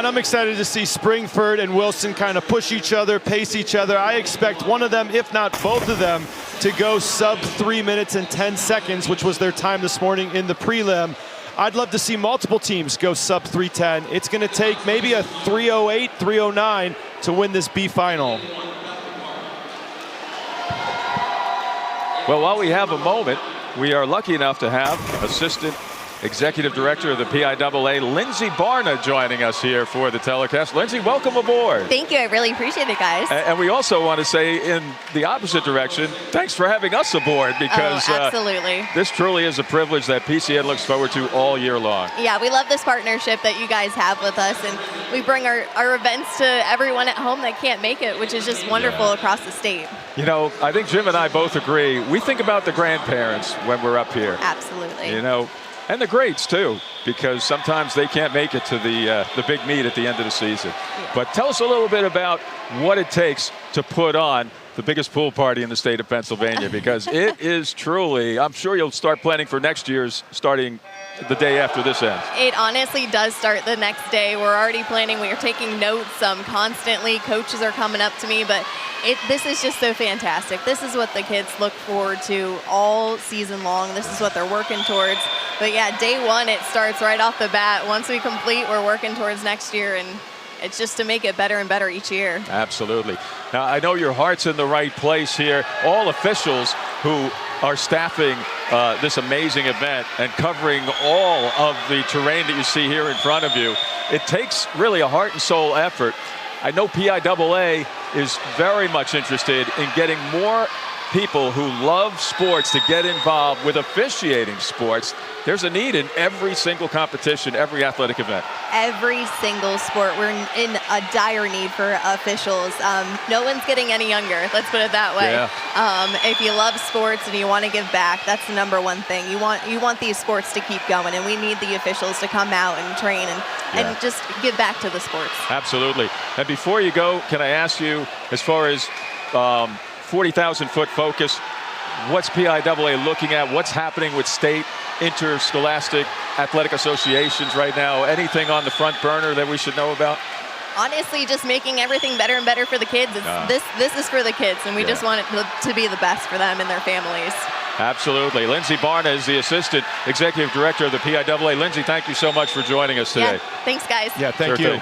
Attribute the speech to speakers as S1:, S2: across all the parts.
S1: And I'm excited to see Springford and Wilson kind of push each other, pace each other. I expect one of them, if not both of them, to go sub 3 minutes and 10 seconds, which was their time this morning in the prelim. I'd love to see multiple teams go sub 3:10. It's going to take maybe a 3:08, 3:09 to win this B final.
S2: Well, while we have a moment, we are lucky enough to have Assistant Executive Director of the PIAA, Lindsey Barna, joining us here for the telecast. Lindsey, welcome aboard.
S3: Thank you. I really appreciate it, guys.
S2: And we also want to say, in the opposite direction, thanks for having us aboard, because
S3: absolutely.
S2: This truly is a privilege that PCN looks forward to all year long.
S3: Yeah, we love this partnership that you guys have with us, and we bring our events to everyone at home that can't make it, which is just wonderful across the state.
S2: You know, I think Jim and I both agree. We think about the grandparents when we're up here.
S3: Absolutely.
S2: You know, and the greats too, because sometimes they can't make it to the big meet at the end of the season.
S3: Yeah.
S2: But tell us a little bit about what it takes to put on the biggest pool party in the state of Pennsylvania, because it is truly, I'm sure you'll start planning for next year's starting the day after this ends.
S3: It honestly does start the next day. We're already planning. We are taking notes constantly. Coaches are coming up to me, but this is just so fantastic. This is what the kids look forward to all season long. This is what they're working towards. But yeah, day one, it starts right off the bat. Once we complete, we're working towards next year, and it's just to make it better and better each year. Absolutely.
S2: Now, I know your heart's in the right place here. All officials who are staffing this amazing event and covering all of the terrain that you see here in front of you, it takes really a heart and soul effort. I know PIAA is very much interested in getting more people who love sports to get involved with officiating sports. There's a need in every single competition, every athletic event.
S3: Every single sport, we're in a dire need for officials. No one's getting any younger, let's put it that way.
S2: Yeah.
S3: If you love sports and you want to give back, that's the number one thing. You want these sports to keep going, and we need the officials to come out and train and just give back to the sports.
S2: Absolutely. And before you go, can I ask you, as far as 40,000-foot focus, what's PIAA looking at? What's happening with state interscholastic athletic associations right now? Anything on the front burner that we should know about?
S3: Honestly, just making everything better and better for the kids. This is for the kids, and we just want it to be the best for them and their families.
S2: Absolutely. Lindsey Barna is the Assistant Executive Director of the PIAA. Lindsey, thank you so much for joining us today.
S3: Yeah, thanks, guys.
S1: Yeah, thank you.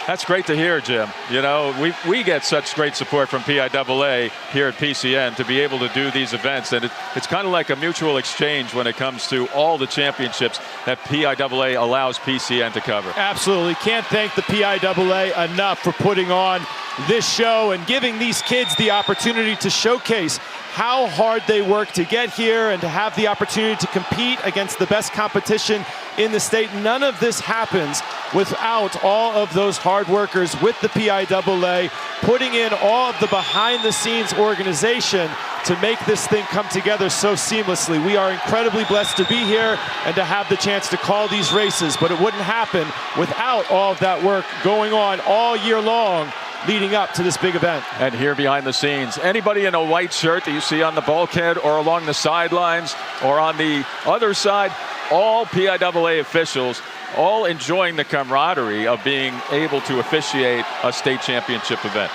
S2: That's great to hear, Jim. You know, we get such great support from PIAA here at PCN to be able to do these events, and it's kind of like a mutual exchange when it comes to all the championships that PIAA allows PCN to cover.
S1: Absolutely. Can't thank the PIAA enough for putting on this show and giving these kids the opportunity to showcase how hard they work to get here and to have the opportunity to compete against the best competition in the state. None of this happens without all of those hard workers with the PIAA putting in all of the behind-the-scenes organization to make this thing come together so seamlessly. We are incredibly blessed to be here and to have the chance to call these races, but it wouldn't happen without all of that work going on all year long leading up to this big event.
S2: And here behind the scenes, anybody in a white shirt that you see on the bulkhead or along the sidelines or on the other side, all PIAA officials, all enjoying the camaraderie of being able to officiate a state championship event.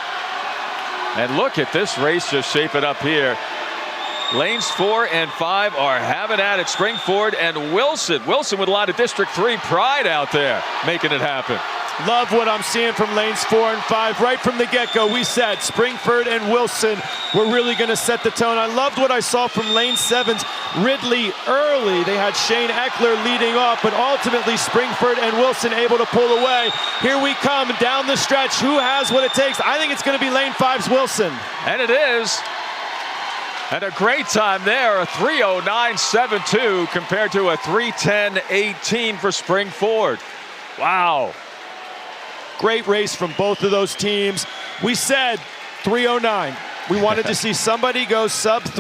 S2: And look at this race just shaping up here. Lanes 4 and 5 are having at it. Springford and Wilson. Wilson with a lot of District 3 pride out there, making it happen.
S1: Love what I'm seeing from lanes 4 and 5. Right from the get-go, we said Springford and Wilson were really going to set the tone. I loved what I saw from lane 7's Ridley early. They had Shane Eckler leading off, but ultimately Springford and Wilson able to pull away. Here we come down the stretch. Who has what it takes? I think it's going to be lane 5's Wilson.
S2: And it is. And a great time there, a 3:09.72 compared to a 3:10.18 for Springford. Wow.
S1: Great race from both of those teams. We said 3:09. We wanted to see somebody go sub 3.